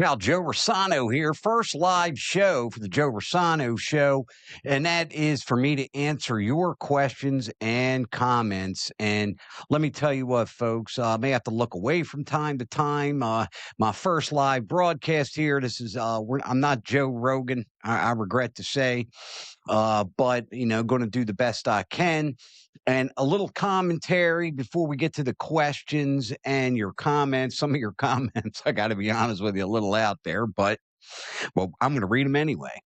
Now, Joe Rossano here, first live show for the Joe Rossano Show, and that is for me to answer your questions and comments. And let me tell you what, folks, I may have to look away from time to time. My first live broadcast here. This is I'm not Joe Rogan. I regret to say, but going to do the best I can. And a little commentary before we get to the questions and your comments. Some of your comments, I got to be honest with you, a little out there, but well, I'm going to read them anyway.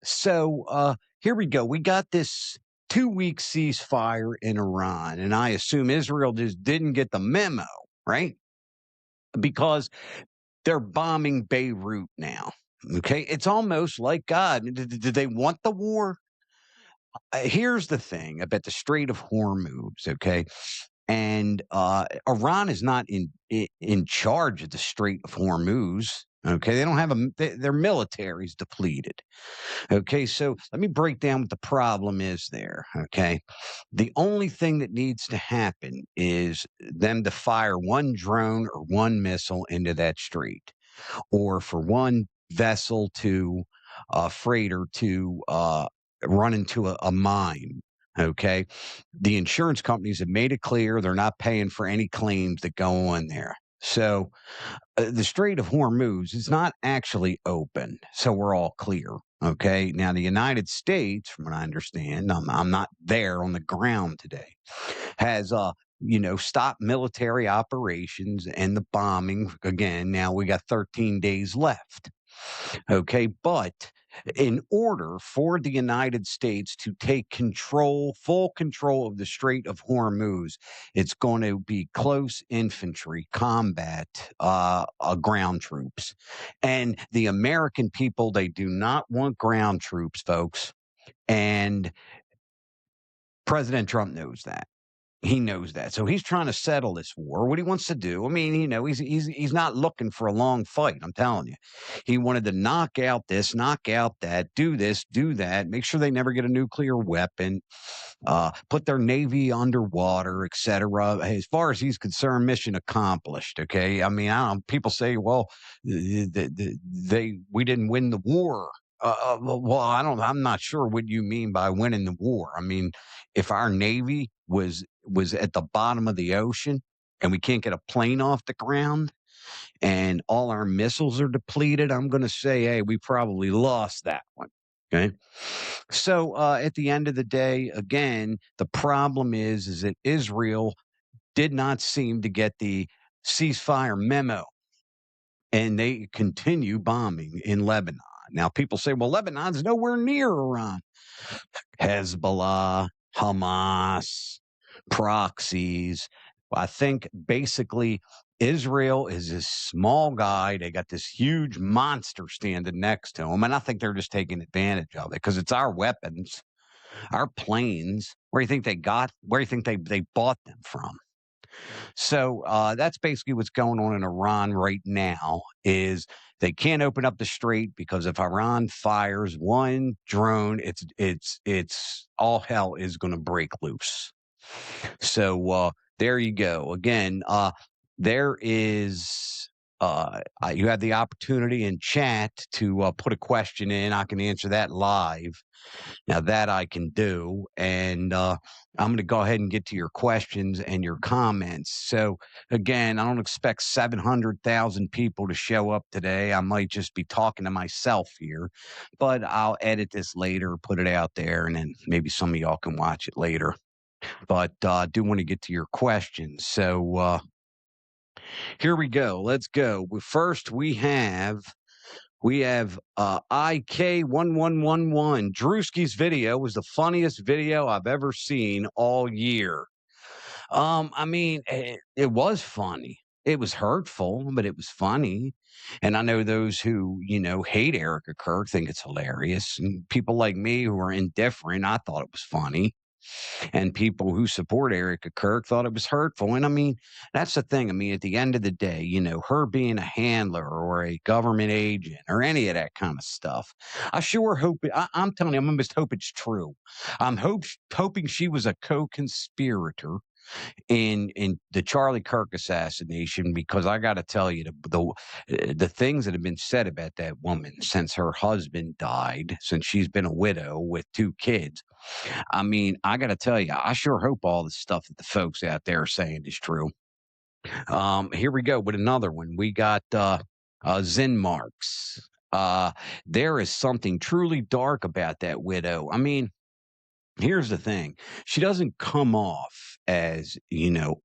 So here we go. We got this 2-week ceasefire in Iran, and I assume Israel just didn't get the memo, right? Because they're bombing Beirut now. Okay, it's almost like God. Did they want the war? Here's the thing about the Strait of Hormuz, okay? And Iran is not in charge of the Strait of Hormuz. Okay, they don't have their military is depleted. Okay, so let me break down what the problem is there. Okay, the only thing that needs to happen is them to fire one drone or one missile into that strait, or for one vessel to freighter to run into a mine. Okay. The insurance companies have made it clear they're not paying for any claims that go on there. So the Strait of Hormuz is not actually open. So we're all clear. Okay. Now, the United States, from what I understand, I'm not there on the ground today, has, stopped military operations and the bombing again. Now we got 13 days left. Okay. But in order for the United States to take full control of the Strait of Hormuz, it's going to be close infantry combat, ground troops. And the American people, they do not want ground troops, folks. And President Trump knows that. He knows that. So he's trying to settle this war. What he wants to do, I mean, he's not looking for a long fight, I'm telling you. He wanted to knock out this, knock out that, do this, do that, make sure they never get a nuclear weapon, put their navy underwater, etc. As far as he's concerned, mission accomplished. Okay. I mean, people say, well, we didn't win the war. Well, I'm not sure what you mean by winning the war. I mean, if our navy was at the bottom of the ocean and we can't get a plane off the ground and all our missiles are depleted, I'm going to say, hey, we probably lost that one. Okay. So at the end of the day, again, the problem is that Israel did not seem to get the ceasefire memo, and they continue bombing in Lebanon. Now, people say, well, Lebanon's nowhere near Iran. Hezbollah, Hamas, proxies. I think basically Israel is this small guy. They got this huge monster standing next to him. And I think they're just taking advantage of it because it's our weapons, our planes. Where do you think they bought them from? So that's basically what's going on in Iran right now is they can't open up the strait because if Iran fires one drone, it's all hell is going to break loose. So there you go. Again, there is you have the opportunity in chat to put a question in. I can answer that live. Now that I can do, and I'm going to go ahead and get to your questions and your comments. So again, I don't expect 700,000 people to show up today. I might just be talking to myself here, but I'll edit this later, put it out there, and then maybe some of y'all can watch it later. But I do want to get to your questions. So here we go. Let's go. First, we have IK1111. Druski's video was the funniest video I've ever seen all year. I mean, it was funny. It was hurtful, but it was funny. And I know those who, hate Erica Kirk think it's hilarious. And people like me who are indifferent, I thought it was funny. And people who support Erika Kirk thought it was hurtful. And I mean, that's the thing. I mean, at the end of the day, her being a handler or a government agent or any of that kind of stuff, I sure hope I'm telling you, I'm almost hope it's true. I'm hoping she was a co-conspirator in the Charlie Kirk assassination, because I got to tell you, the things that have been said about that woman since her husband died, since she's been a widow with 2 kids. I mean, I got to tell you, I sure hope all the stuff that the folks out there are saying is true. Here we go with another one. We got Zen Marks. There is something truly dark about that widow. I mean, here's the thing. She doesn't come off as,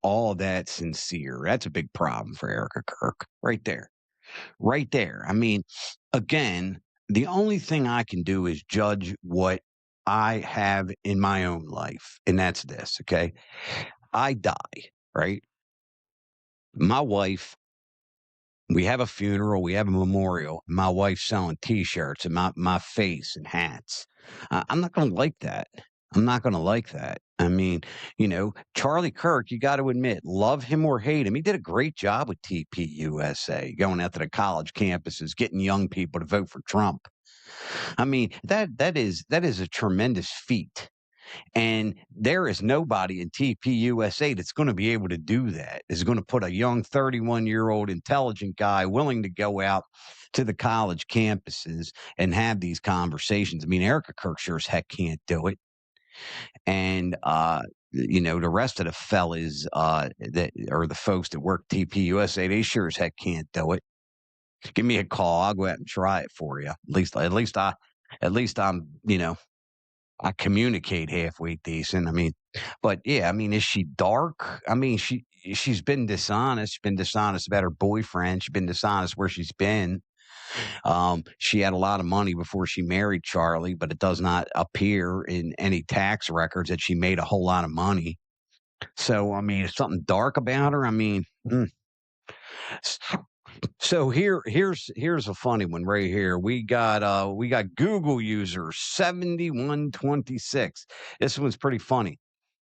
all that sincere. That's a big problem for Erica Kirk right there. Right there. I mean, again, the only thing I can do is judge what I have in my own life, and that's this, okay? I die, right? My wife, we have a funeral, we have a memorial. My wife's selling T-shirts and my face and hats. I'm not going to like that. I'm not going to like that. I mean, Charlie Kirk, you got to admit, love him or hate him, he did a great job with TPUSA, going out to the college campuses, getting young people to vote for Trump. I mean, that is a tremendous feat. And there is nobody in TPUSA that's going to be able to do that. Is going to put a young 31-year-old intelligent guy willing to go out to the college campuses and have these conversations. I mean, Erica Kirk sure as heck can't do it. And the rest of the fellas that or the folks that work TPUSA, they sure as heck can't do it. Give me a call. I'll go out and try it for you. At least I'm, I communicate halfway decent. I mean, but yeah, I mean, is she dark? I mean, she's been dishonest. She's been dishonest about her boyfriend. She's been dishonest where she's been. She had a lot of money before she married Charlie, but it does not appear in any tax records that she made a whole lot of money. So, I mean, is something dark about her? I mean, So here's a funny one right here. We got Google user 7126. This one's pretty funny.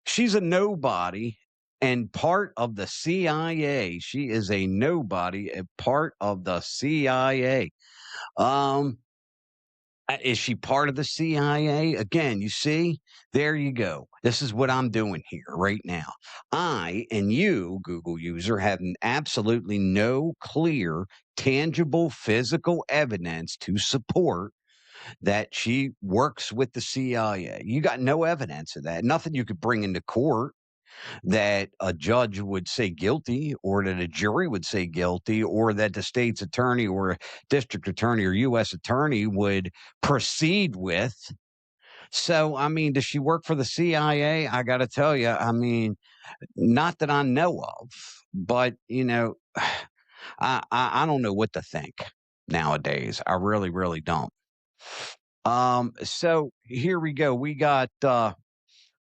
She's a nobody and part of the CIA. She is a nobody and part of the CIA. Um, is she part of the CIA? Again, you see, there you go. This is what I'm doing here right now. I and you, Google user, have absolutely no clear, tangible, physical evidence to support that she works with the CIA. You got no evidence of that. Nothing you could bring into court that a judge would say guilty or that a jury would say guilty or that the state's attorney or district attorney or U.S. attorney would proceed with. So, I mean, does she work for the CIA? I got to tell you, I mean, not that I know of, but, I don't know what to think nowadays. I really, really don't. So here we go. We got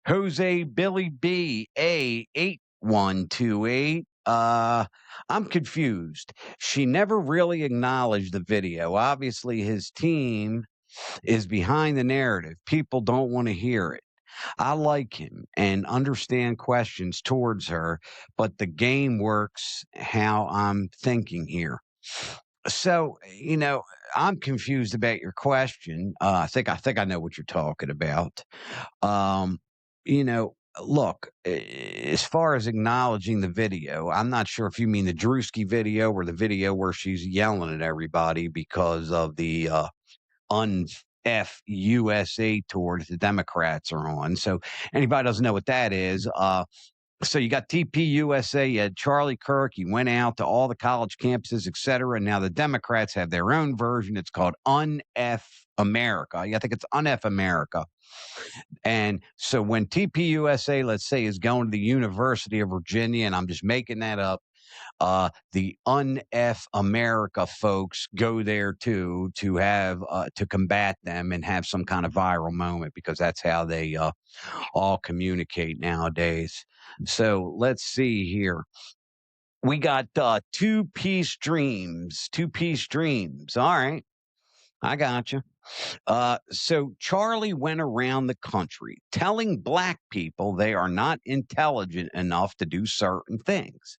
Jose Billy B A 8128. I'm confused. She never really acknowledged the video. Obviously, his team is behind the narrative. People don't want to hear it. I like him and understand questions towards her, but the game works how I'm thinking here. So, I'm confused about your question. I think I know what you're talking about. Um, look, as far as acknowledging the video, I'm not sure if you mean the Druski video or the video where she's yelling at everybody because of the USA tour that the Democrats are on. So anybody doesn't know what that is, so you got TPUSA, you had Charlie Kirk. He went out to all the college campuses, et cetera. And now the Democrats have their own version. It's called UnF America. Yeah, I think it's UnF America. And so when TPUSA, let's say, is going to the University of Virginia, and I'm just making that up, the UnF America folks go there too to have to combat them and have some kind of viral moment because that's how they all communicate nowadays. So let's see here. We got two-piece dreams. Two-piece dreams. All right. I got you. So Charlie went around the country telling black people they are not intelligent enough to do certain things.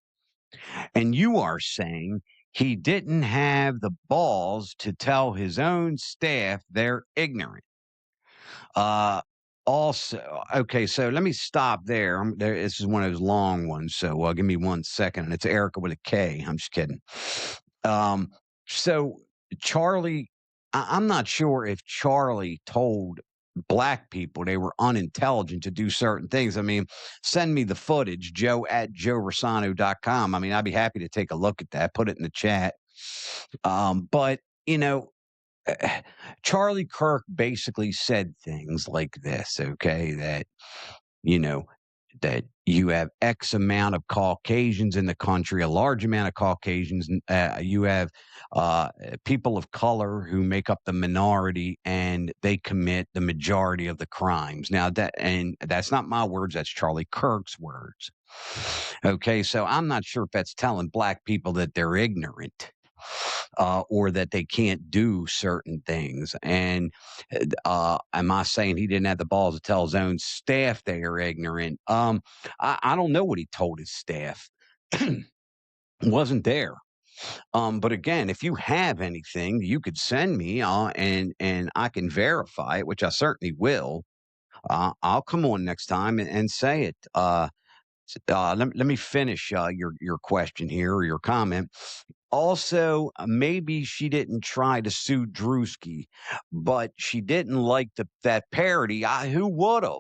And you are saying he didn't have the balls to tell his own staff they're ignorant. Uh, Also, okay, so let me stop there. This is one of those long ones, so give me 1 second. And it's Erica with a K. I'm just kidding. Um, so Charlie, I'm not sure if Charlie told black people they were unintelligent to do certain things. I mean, send me the footage, Joe at joerossano.com. I mean, I'd be happy to take a look at that, put it in the chat. But, you know, Charlie Kirk basically said things like this, okay, that, you know, that you have X amount of Caucasians in the country, a large amount of Caucasians. You have people of color who make up the minority, and they commit the majority of the crimes. Now that's not my words; that's Charlie Kirk's words. Okay, so I'm not sure if that's telling black people that they're ignorant. Or that they can't do certain things. And am I saying he didn't have the balls to tell his own staff they are ignorant? I don't know what he told his staff. Wasn't there. But again, if you have anything, you could send me, and I can verify it, which I certainly will. I'll come on next time and say it. Let me finish your question here, or your comment. Also, maybe she didn't try to sue Druski, but she didn't like that parody. Who would have?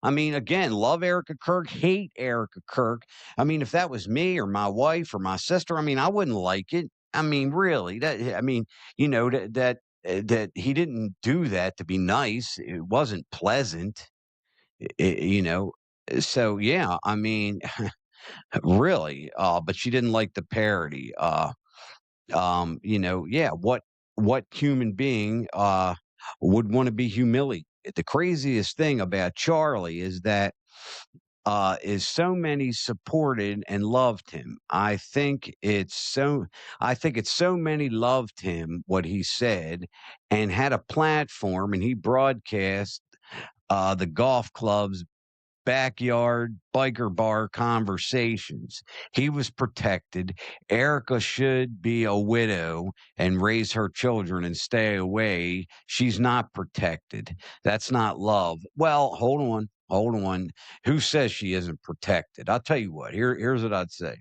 I mean, again, love Erica Kirk, hate Erica Kirk. I mean, if that was me or my wife or my sister, I mean, I wouldn't like it. I mean, really, I mean, that he didn't do that to be nice. It wasn't pleasant, you know. So yeah, I mean, really, but she didn't like the parody. Yeah, what human being would want to be humiliated? The craziest thing about Charlie is so many supported and loved him. I think it's so many loved him what he said, and had a platform, and he broadcast the golf club's backyard biker bar conversations. He was protected. Erica should be a widow and raise her children and stay away. She's not protected. That's not love. Well, hold on. Hold on. Who says she isn't protected? I'll tell you what. Here's what I'd say.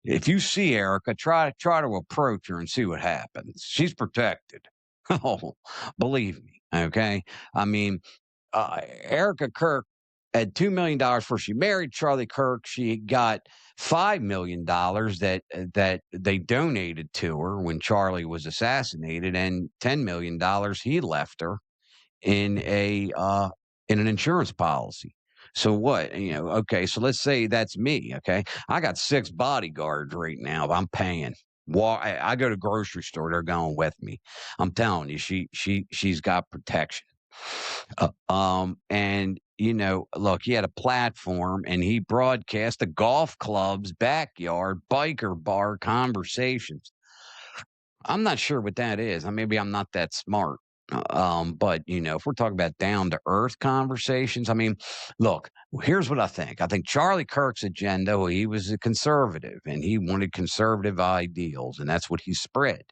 If you see Erica, try to approach her and see what happens. She's protected. Oh, believe me. Okay. I mean, Erica Kirk had $2 million before she married Charlie Kirk. She got $5 million that they donated to her when Charlie was assassinated, and $10 million he left her in an insurance policy. So what? Okay, so let's say that's me. Okay, I got 6 bodyguards right now. I'm paying. I go to grocery store. They're going with me. I'm telling you, she's got protection. And look, he had a platform, and he broadcast the golf club's backyard biker bar conversations. I'm not sure what that is. Maybe I'm not that smart. But if we're talking about down to earth conversations, I mean, look, here's what I think. I think Charlie Kirk's agenda, well, he was a conservative, and he wanted conservative ideals, and that's what he spread.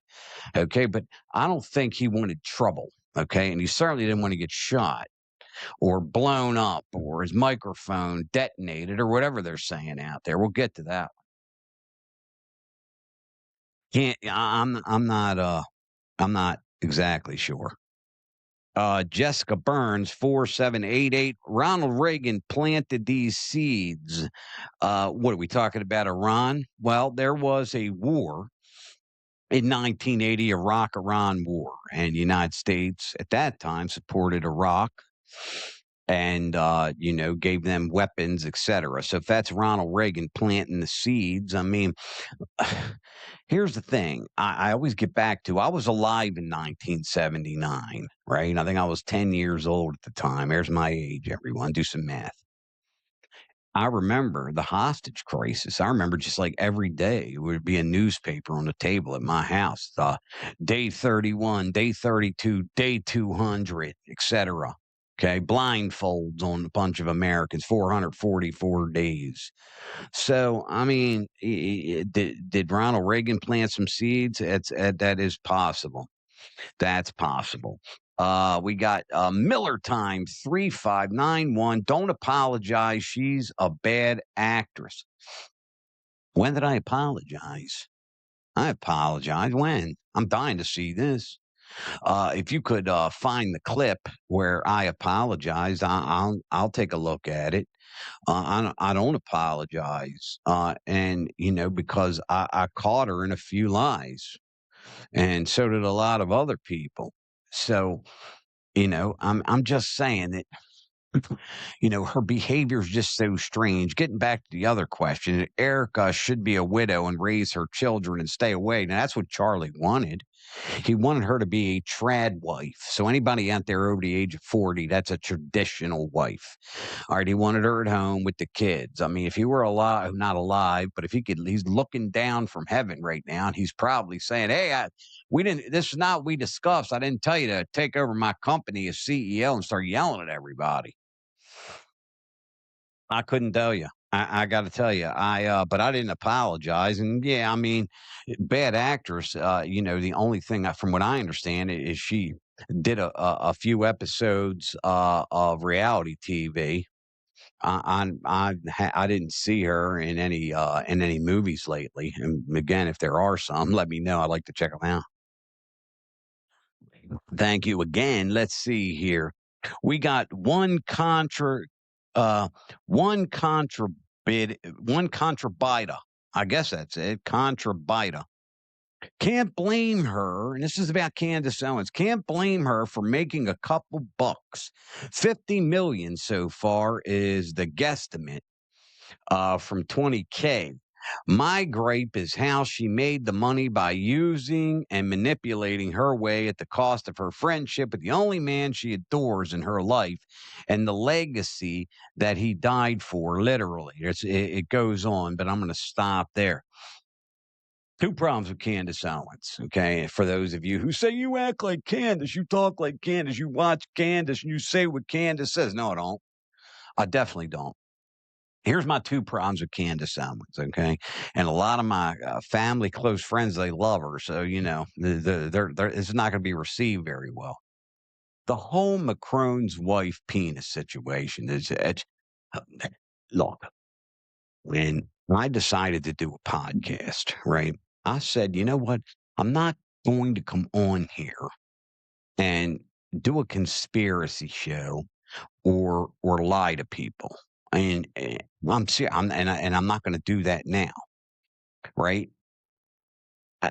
Okay, but I don't think he wanted trouble. Okay, and he certainly didn't want to get shot or blown up or his microphone detonated or whatever they're saying out there. We'll get to that. Can't I'm not exactly sure. Jessica Burns 4788. Ronald Reagan planted these seeds. What are we talking about? Iran? Well, there was a war in 1980, Iraq-Iran war, and the United States at that time supported Iraq and gave them weapons, etc. So if that's Ronald Reagan planting the seeds, I mean, here's the thing. I always get back to, I was alive in 1979, right? I think I was 10 years old at the time. There's my age, everyone. Do some math. I remember the hostage crisis. I remember just like every day it would be a newspaper on the table at my house. Day 31, day 32, day 200, etc. Okay, blindfolds on a bunch of Americans, 444 days. So, I mean, did Ronald Reagan plant some seeds? That is possible. That's possible. We got Miller Time 3591. Don't apologize. She's a bad actress. When did I apologize? I apologize. When? I'm dying to see this. If you could find the clip where I apologized, I'll take a look at it. I don't apologize, and because I caught her in a few lies, and so did a lot of other people. So I'm just saying that her behavior is just so strange. Getting back to the other question, Erica should be a widow and raise her children and stay away. Now that's what Charlie wanted. He wanted her to be a trad wife. So anybody out there over the age of 40, that's a traditional wife. All right, he wanted her at home with the kids. I mean, if he were alive, not alive, but if he's looking down from heaven right now, and he's probably saying, "Hey, we didn't. This is not what we discussed. I didn't tell you to take over my company as CEO and start yelling at everybody." I couldn't tell you. I got to tell you, but I didn't apologize. And yeah, I mean, bad actress. The only thing, from what I understand, is she did a few episodes of reality TV. I didn't see her in any movies lately. And again, if there are some, let me know. I'd like to check them out. Thank you again. Let's see here. We got uh, one one contrabida. I guess that's it. Contrabida. Can't blame her. And this is about Candace Owens. Can't blame her for making a couple bucks. 50 million so far is the guesstimate from 20K. My gripe is how she made the money by using and manipulating her way at the cost of her friendship with the only man she adores in her life and the legacy that he died for, literally. It goes on, but I'm going to stop there. Two problems with Candace Owens, okay? For those of you who say you act like Candace, you talk like Candace, you watch Candace, and you say what Candace says. No, I don't. I definitely don't. Here's my two problems with Candace Owens, okay? And a lot of my family, close friends, they love her. So, it's not going to be received very well. The whole Macron's wife penis situation is, look, when I decided to do a podcast, right? I said, you know what? I'm not going to come on here and do a conspiracy show or lie to people. And I'm serious, and I'm not going to do that now, right?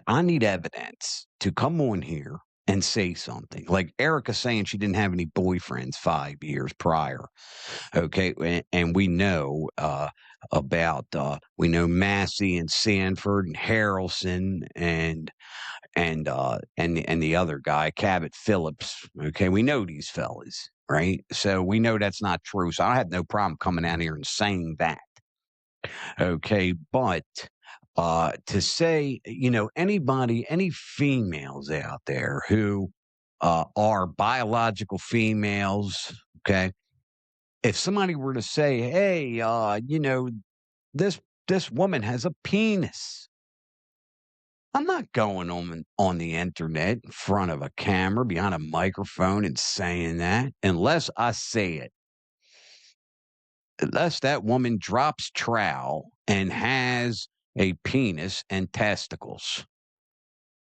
I need evidence to come on here and say something. Like Erica saying she didn't have any boyfriends 5 years prior. Okay, and we know about we know Massey and Sanford and Harrelson and the other guy, Cabot Phillips. Okay, we know these fellas, right? So we know that's not true. So I have no problem coming out here and saying that. Okay, but to say, anybody, any females out there who are biological females, okay, if somebody were to say, "Hey, this woman has a penis," I'm not going on the internet in front of a camera behind a microphone and saying that unless I say it. Unless that woman drops trowel and has a penis and testicles,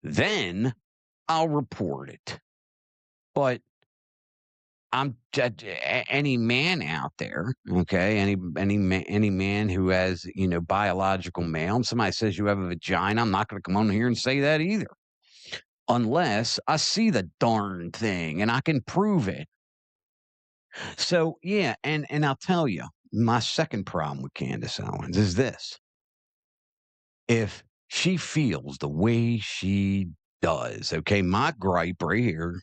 then I'll report it. But I'm any man out there, okay? Any man who has biological male, and somebody says you have a vagina, I'm not going to come on here and say that either, unless I see the darn thing and I can prove it. So yeah, and I'll tell you, my second problem with Candace Owens is this: if she feels the way she does. Okay, my gripe right here,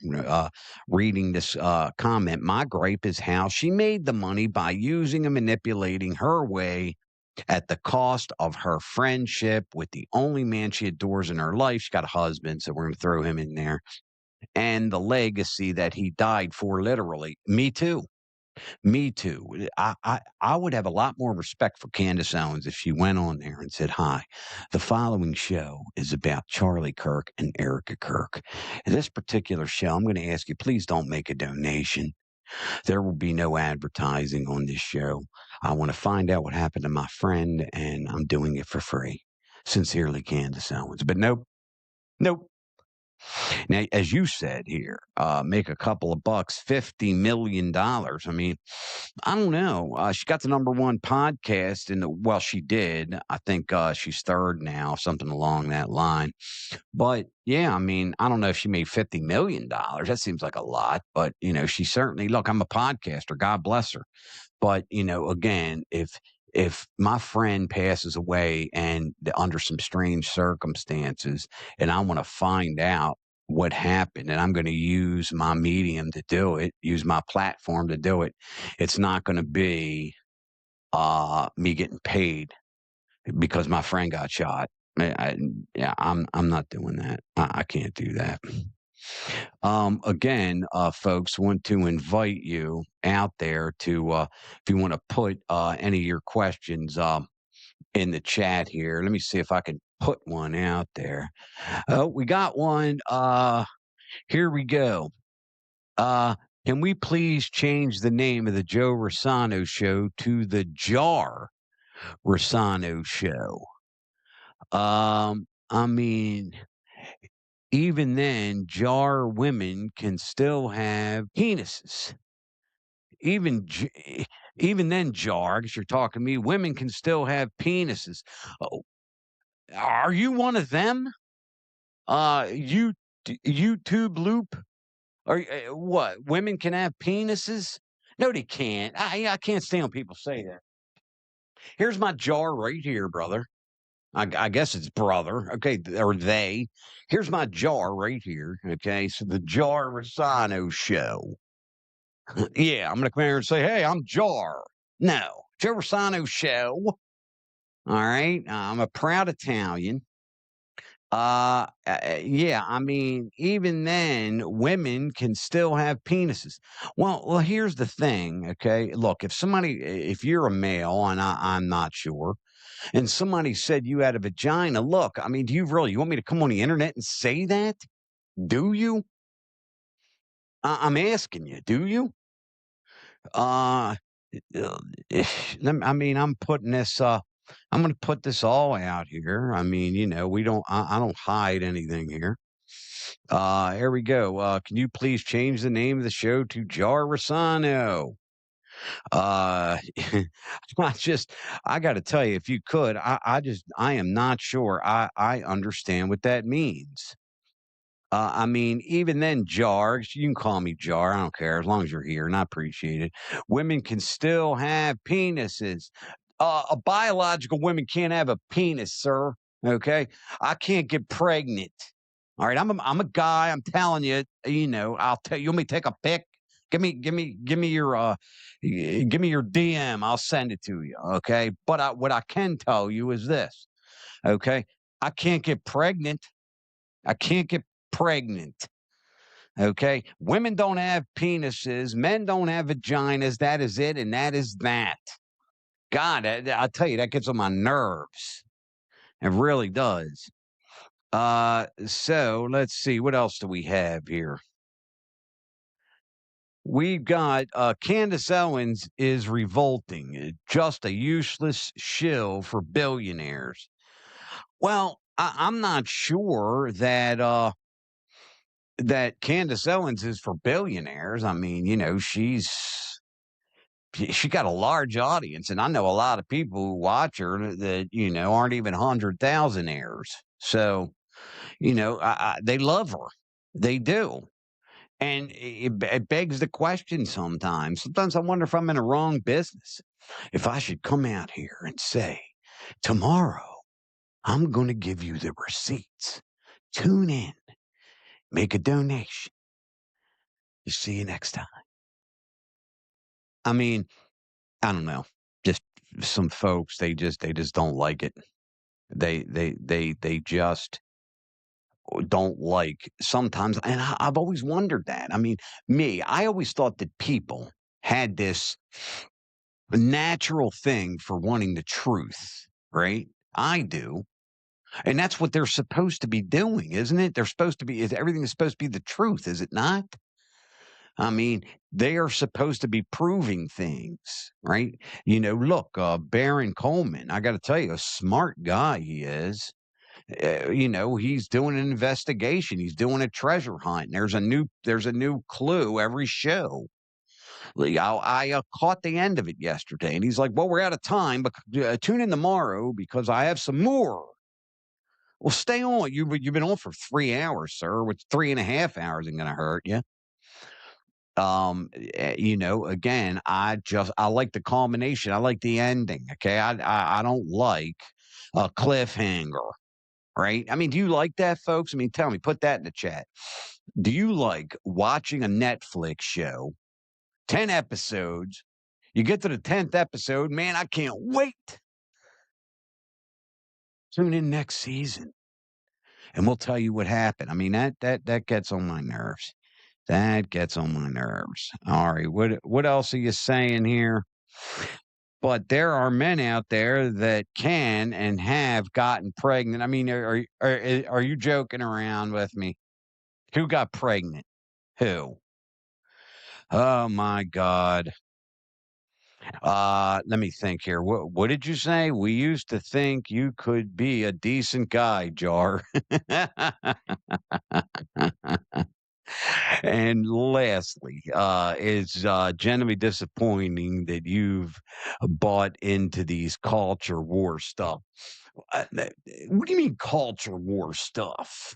reading this comment, my gripe is how she made the money by using and manipulating her way at the cost of her friendship with the only man she adores in her life. She got a husband, so we're going to throw him in there. And the legacy that he died for, literally. Me too. Me too. I would have a lot more respect for Candace Owens if she went on there and said, "Hi, the following show is about Charlie Kirk and Erica Kirk. In this particular show, I'm going to ask you, please don't make a donation. There will be no advertising on this show. I want to find out what happened to my friend, and I'm doing it for free. Sincerely, Candace Owens." But nope, nope. Now, as you said here, make a couple of bucks, $50 million. I mean, I don't know. She got the number one podcast, and well, she did. I think she's third now, something along that line. But yeah, I mean, I don't know if she made $50 million. That seems like a lot, but she certainly. Look, I'm a podcaster. God bless her. But again, if my friend passes away and under some strange circumstances, and I want to find out what happened, and I'm going to use my medium to do it, use my platform to do it, it's not going to be me getting paid because my friend got shot. Yeah, I'm not doing that. I can't do that. Again, folks, want to invite you out there to, if you want to put any of your questions in the chat here. Let me see if I can put one out there. Oh, we got one. Here we go. Can we please change the name of the Joe Rossano Show to the Jar Rossano Show? I mean, even then, jar women can still have penises. Even then, jar, because you're talking to me, women can still have penises. Oh, are you one of them? You YouTube loop? Or what? Women can have penises? No, they can't. I can't stand when people say that. Here's my jar right here, brother. I guess it's brother, okay, or they. Here's my jar right here, okay? So the Jar Rossano Show. Yeah, I'm going to come here and say, hey, I'm Jar. No, Joe Rossano Show. All right, I'm a proud Italian. Yeah, I mean, even then, women can still have penises. Well, here's the thing, okay? Look, if you're a male, and I'm not sure, and somebody said you had a vagina, look, I mean, you want me to come on the internet and say that? Do you? I'm asking you, do you? Uh, I mean, I'm going to put this all out here. I mean, I don't hide anything here. Here we go. Can you please change the name of the show to Jar Rossano? I got to tell you, if you could, I am not sure I understand what that means. I mean, even then, Jar, you can call me Jar. I don't care as long as you're here, and I appreciate it. Women can still have penises. A biological woman can't have a penis, sir. Okay, I can't get pregnant. All right, I'm a guy. I'm telling you. I'll tell you. Want me to take a pic? Give me your DM. I'll send it to you. Okay, but what I can tell you is this. Okay, I can't get pregnant. I can't get pregnant. Okay. Women don't have penises. Men don't have vaginas. That is it. And that is that. God, I'll tell you, that gets on my nerves. It really does. So let's see. What else do we have here? We've got Candace Owens is revolting. Just a useless shill for billionaires. Well, I'm not sure that Candace Owens is for billionaires. I mean, she got a large audience, and I know a lot of people who watch her that aren't even 100,000aires. So, they love her, they do, and it begs the question. Sometimes I wonder if I'm in the wrong business. If I should come out here and say, tomorrow I'm going to give you the receipts. Tune in, make a donation. See you next time. I mean, I don't know. Just some folks, they just don't like it. They just don't like sometimes, and I've always wondered that. I mean, I always thought that people had this natural thing for wanting the truth, right? I do. And that's what they're supposed to be doing, isn't it? They're supposed to be, everything is supposed to be the truth, is it not? I mean, they are supposed to be proving things, right? Look, Baron Coleman, I got to tell you, a smart guy he is. He's doing an investigation. He's doing a treasure hunt. There's a new clue every show. I caught the end of it yesterday, and he's like, "Well, we're out of time, but tune in tomorrow because I have some more." Well, stay on. You've been on for 3 hours, sir. Which 3.5 hours ain't gonna hurt you. Again, I like the culmination. I like the ending. Okay, I don't like a cliffhanger. Right? I mean, do you like that, folks? I mean, tell me, put that in the chat. Do you like watching a Netflix show, 10 episodes? You get to the 10th episode, man, I can't wait. Tune in next season, and we'll tell you what happened. I mean, that gets on my nerves. That gets on my nerves. All right, what else are you saying here? But there are men out there that can and have gotten pregnant. I mean, are you joking around with me? Who got pregnant? Who? Oh my God. Let me think here. What did you say? We used to think you could be a decent guy, Jar. And lastly, it's genuinely disappointing that you've bought into these culture war stuff. What do you mean culture war stuff?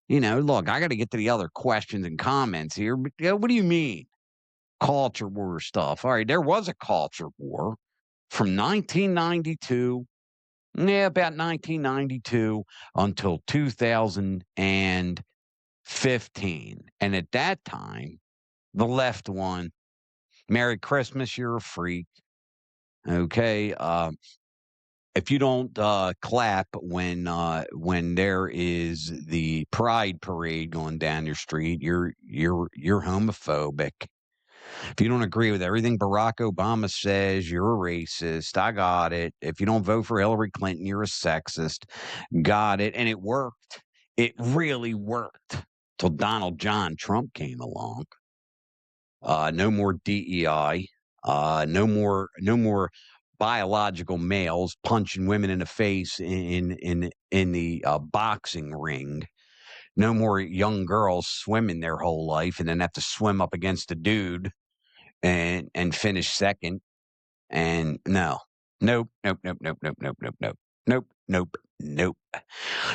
Look, I got to get to the other questions and comments here, but what do you mean culture war stuff? All right, there was a culture war from 1992, about 1992 until 2015. And at that time, the left won. Merry Christmas, you're a freak. Okay. If you don't clap when there is the pride parade going down your street, you're homophobic. If you don't agree with everything Barack Obama says, you're a racist. I got it. If you don't vote for Hillary Clinton, you're a sexist. Got it. And it worked. It really worked till Donald John Trump came along. No more DEI. No more biological males punching women in the face in the boxing ring. No more young girls swimming their whole life and then have to swim up against a dude and finish second. And no. Nope.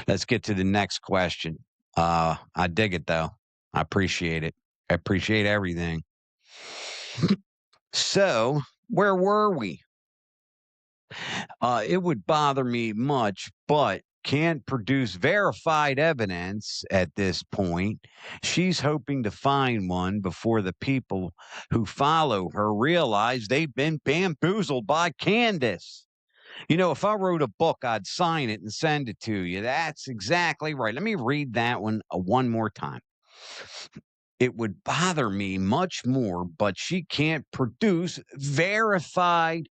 Let's get to the next question. I dig it though. I appreciate it. I appreciate everything. So, where were we? It would bother me much, but can't produce verified evidence at this point. She's hoping to find one before the people who follow her realize they've been bamboozled by Candace. If I wrote a book, I'd sign it and send it to you. That's exactly right. Let me read that one more time. It would bother me much more, but she can't produce verified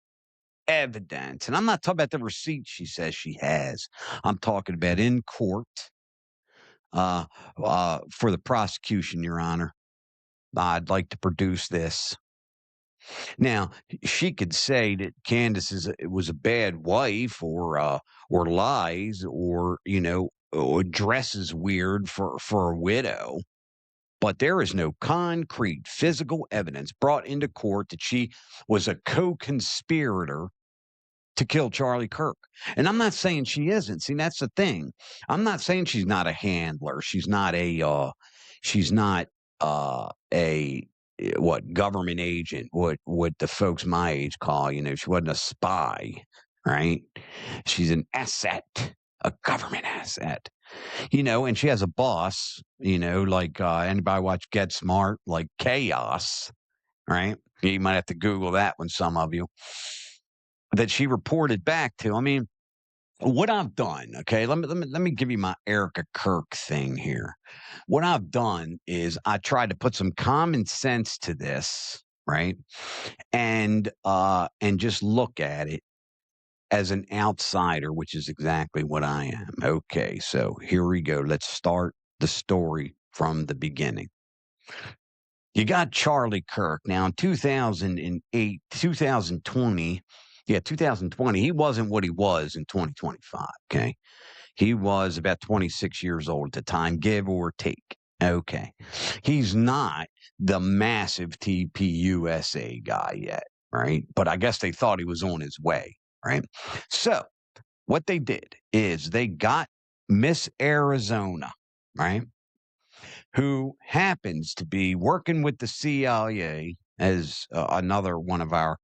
evidence. And I'm not talking about the receipts she says she has. I'm talking about in court for the prosecution, Your Honor. I'd like to produce this. Now, she could say that Candace was a bad wife or lies or, or dresses weird for a widow. But there is no concrete physical evidence brought into court that she was a co-conspirator to kill Charlie Kirk. And I'm not saying she isn't. See, that's the thing. I'm not saying she's not a handler. She's not a what government agent, what the folks my age call, she wasn't a spy, right? She's an asset, a government asset. And she has a boss, like anybody watch Get Smart, like Chaos, right? You might have to Google that one, some of you, that she reported back to. I mean, what I've done, okay, let me give you my Erica Kirk thing here. What I've done is I tried to put some common sense to this, right? And just look at it as an outsider, which is exactly what I am. Okay, so here we go. Let's start the story from the beginning. You got Charlie Kirk. Now in 2008, 2020, 2020, he wasn't what he was in 2025. Okay. He was about 26 years old at the time, give or take. Okay. He's not the massive TPUSA guy yet, right? But I guess they thought he was on his way, right? So what they did is they got Miss Arizona, right? Who happens to be working with the CIA, as another one of our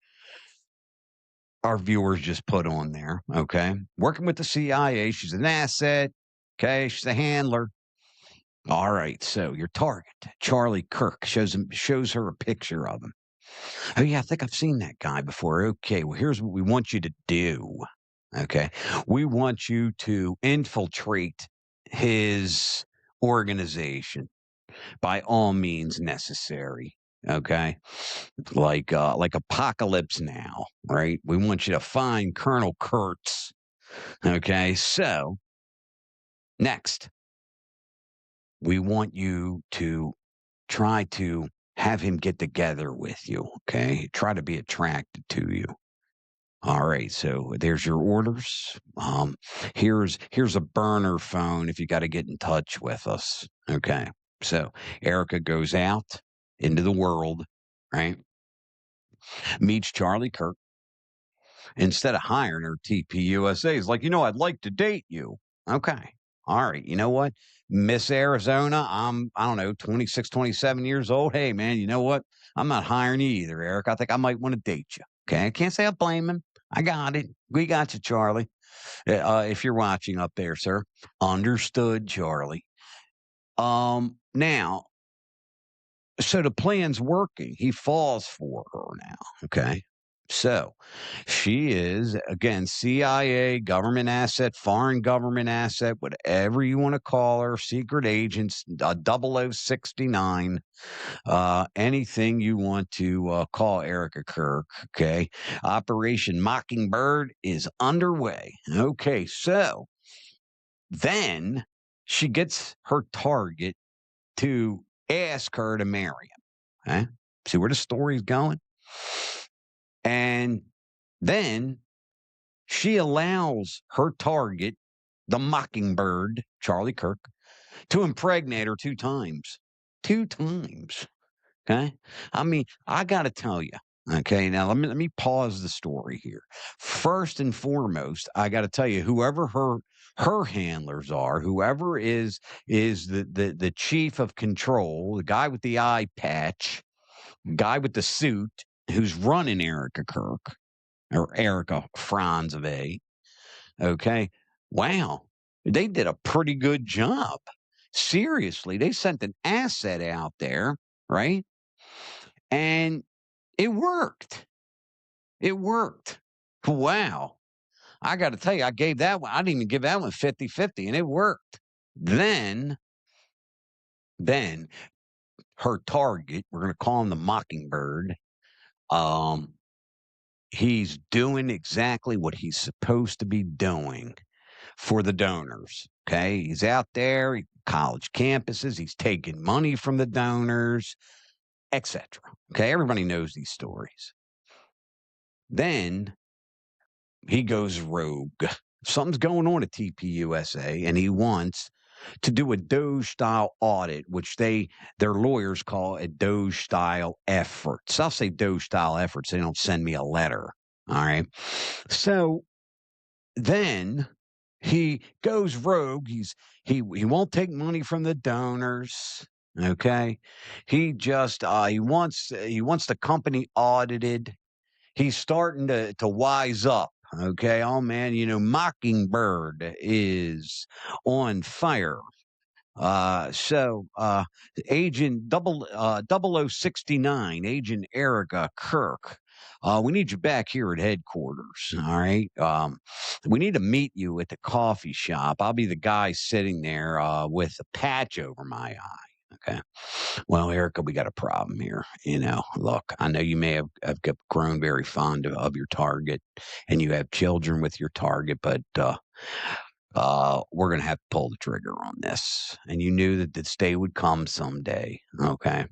viewers just put on there. Okay, working with the CIA. She's an asset. Okay, she's a handler. All right, so your target, Charlie Kirk, shows her a picture of him. Oh yeah, I think I've seen that guy before. Okay, well here's what we want you to do. Okay, we want you to infiltrate his organization by all means necessary. Okay. Like Apocalypse Now, right? We want you to find Colonel Kurtz. Okay. So next, we want you to try to have him get together with you. Okay. Try to be attracted to you. All right, so there's your orders. Here's a burner phone if you got to get in touch with us. Okay, so Erica goes out into the world, right? Meets Charlie Kirk. Instead of hiring her, TPUSA is like, I'd like to date you. Okay, all right. You know what, Miss Arizona, I don't know, 26, 27 years old. Hey, man, you know what? I'm not hiring you either, Eric. I think I might want to date you. Okay, I can't say I blame him. I got it. We got you, Charlie. If you're watching up there, sir. Understood, Charlie. Now, so the plan's working. He falls for her now. Okay. So she is, again, CIA, government asset, foreign government asset, whatever you want to call her, secret agents, 0069. Anything you want to call Erica Kirk. Okay. Operation Mockingbird is underway. Okay. So then she gets her target to ask her to marry him. Okay. See where the story's going? And then she allows her target, the Mockingbird, Charlie Kirk, to impregnate her 2 times. 2 times. Okay. I mean, I got to tell you. Okay. Now let me pause the story here. First and foremost, I got to tell you, whoever her handlers are, whoever is the chief of control, the guy with the eye patch, guy with the suit who's running Erica Kirk or Erica Franz of A. Okay. Wow. They did a pretty good job. Seriously, they sent an asset out there, right? And it worked. It worked. Wow. I got to tell you, I gave that one, I didn't even give that one 50-50, and it worked. Then her target, we're going to call him the Mockingbird, he's doing exactly what he's supposed to be doing for the donors. Okay. He's out there, college campuses, he's taking money from the donors, etc. Okay. Everybody knows these stories. Then he goes rogue. Something's going on at TPUSA, and he wants to do a Doge style audit, which their lawyers call a Doge style efforts. I'll say Doge style efforts. They don't send me a letter. All right. So then he goes rogue. He won't take money from the donors. Okay. He just he wants the company audited. He's starting to wise up. Okay. Oh man, Mockingbird is on fire. So Agent 0069, Agent Erica Kirk. We need you back here at headquarters. All right. We need to meet you at the coffee shop. I'll be the guy sitting there with a patch over my eye. Okay. Well, Erica, we got a problem here. Look, I know you may have grown very fond of your target and you have children with your target, but we're going to have to pull the trigger on this. And you knew that the day would come someday. Okay.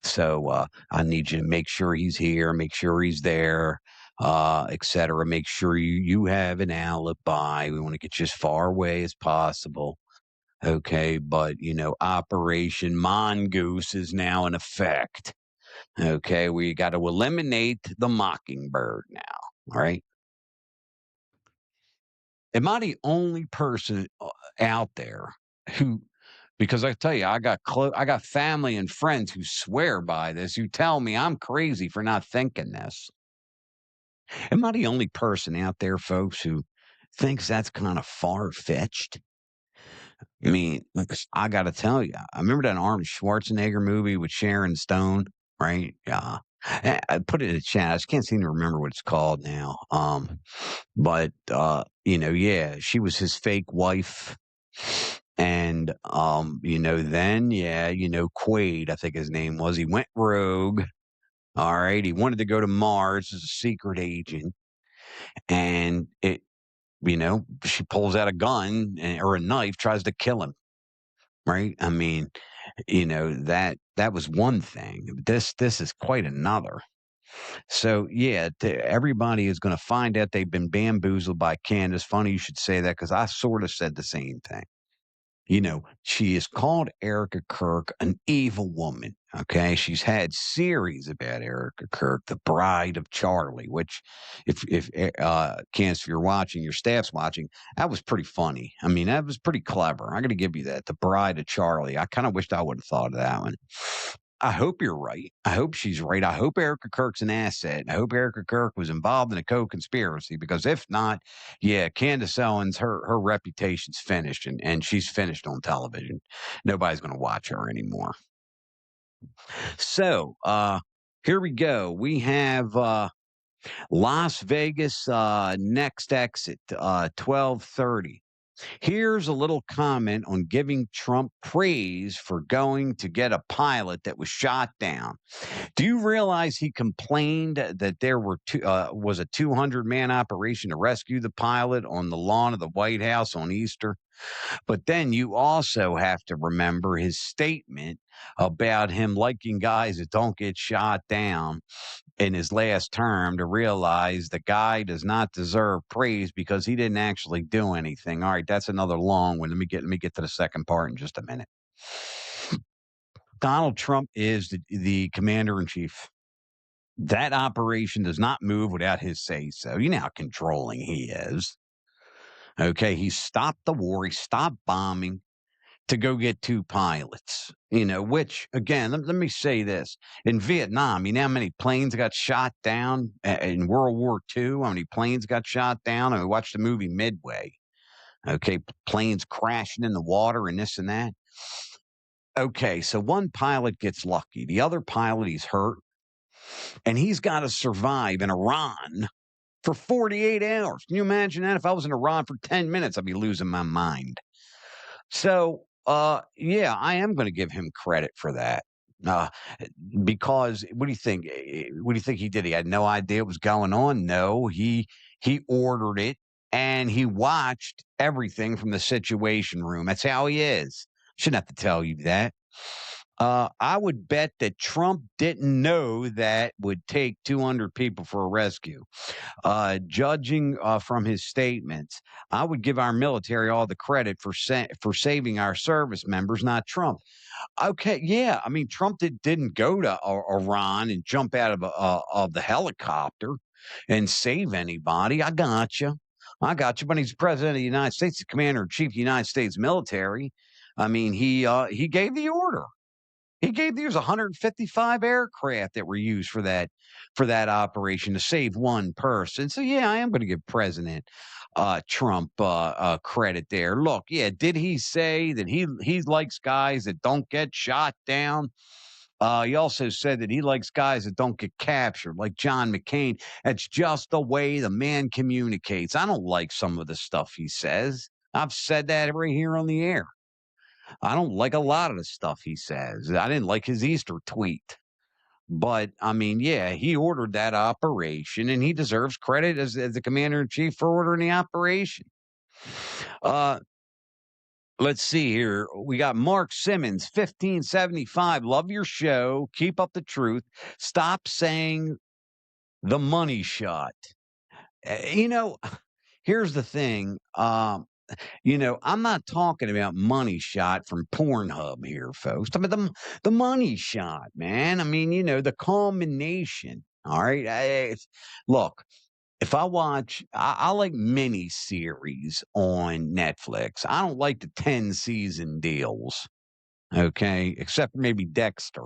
So I need you to make sure he's here, make sure he's there, et cetera. Make sure you have an alibi. We want to get you as far away as possible. Okay, but Operation Mongoose is now in effect. Okay, we got to eliminate the mockingbird now. All right. Am I the only person out there who, because I tell you, I got family and friends who swear by this, who tell me I'm crazy for not thinking this. Am I the only person out there, folks, who thinks that's kind of far fetched? I mean, I got to tell you, I remember that Arnold Schwarzenegger movie with Sharon Stone, right? Yeah. I put it in the chat. I just can't seem to remember what it's called now. But yeah, she was his fake wife. And then Quaid, I think his name was, he went rogue. All right. He wanted to go to Mars as a secret agent. And she pulls out a gun or a knife, tries to kill him. Right. I mean, that was one thing. This is quite another. So yeah, everybody is going to find out they've been bamboozled by Candace. Funny you should say that, because I sort of said the same thing. She is called Erica Kirk an evil woman. Okay. She's had series about Erica Kirk, the bride of Charlie, which Candace, if you're watching, your staff's watching, that was pretty funny. I mean, that was pretty clever. I'm going to give you that. The bride of Charlie. I kind of wished I would have thought of that one. I hope you're right. I hope she's right. I hope Erica Kirk's an asset. I hope Erica Kirk was involved in a co-conspiracy, because if not, yeah, Candace Owens, her reputation's finished, and she's finished on television. Nobody's going to watch her anymore. So here we go. We have Las Vegas next exit 12:30. Here's a little comment on giving Trump praise for going to get a pilot that was shot down. Do you realize he complained that there was a 200-man operation to rescue the pilot on the lawn of the White House on Easter? But then you also have to remember his statement about him liking guys that don't get shot down in his last term, to realize the guy does not deserve praise because he didn't actually do anything. All right, that's another long one. Let me get to the second part in just a minute. Donald Trump is the commander in chief. That operation does not move without his say so. You know how controlling he is. Okay, he stopped the war. He stopped bombing to go get two pilots, which, again, let me say this. In Vietnam, you know how many planes got shot down in World War II? How many planes got shot down? I watched the movie Midway. Okay, planes crashing in the water and this and that. Okay, so one pilot gets lucky. The other pilot, he's hurt. And he's got to survive in Iran for 48 hours. Can you imagine that? If I was in Iran for 10 minutes, I'd be losing my mind. So, yeah, I am going to give him credit for that. Because what do you think? What do you think he did? He had no idea what was going on. No, he ordered it, and he watched everything from the Situation Room. That's how he is. Shouldn't have to tell you that. I would bet that Trump didn't know that would take 200 people for a rescue. Judging from his statements, I would give our military all the credit for saving our service members, not Trump. Okay, yeah, I mean, Trump didn't go to Iran and jump out of the helicopter and save anybody. I got you. But he's president of the United States, the commander in chief of the United States military. I mean, he gave the order. There was 155 aircraft that were used for that operation to save one person. So yeah, I am going to give President Trump credit there. Look, yeah, did he say that he likes guys that don't get shot down? He also said that he likes guys that don't get captured, like John McCain. That's just the way the man communicates. I don't like some of the stuff he says. I've said that right here on the air. I don't like a lot of the stuff he says. I didn't like his Easter tweet. But I mean, yeah, he ordered that operation and he deserves credit as the commander in chief for ordering the operation. Uh, let's see here. We got Mark Simmons, 1575. Love your show. Keep up the truth. Stop saying the money shot. You know, here's the thing. I'm not talking about money shot from Pornhub here, folks. I mean the money shot, man. I mean, the culmination. All right. Look, if I watch, I like mini series on Netflix. I don't like the 10-season deals. Okay, except for maybe Dexter.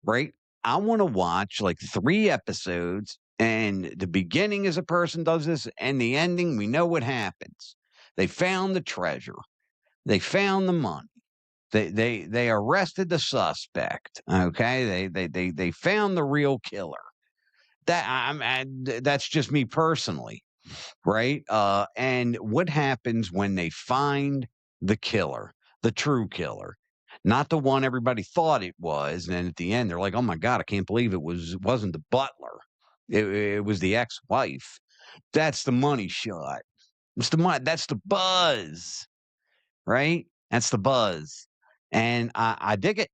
Right? I want to watch like 3 episodes, and the beginning is a person does this, and the ending, we know what happens. They found the treasure. They found the money. They arrested the suspect. Okay, they found the real killer. That's just me personally, right? And what happens when they find the killer, the true killer? Not the one everybody thought it was, and then at the end they're like, "Oh my god, I can't believe wasn't the butler. It was the ex-wife." That's the money shot. It's the money. That's the buzz, right? That's the buzz, and I dig it.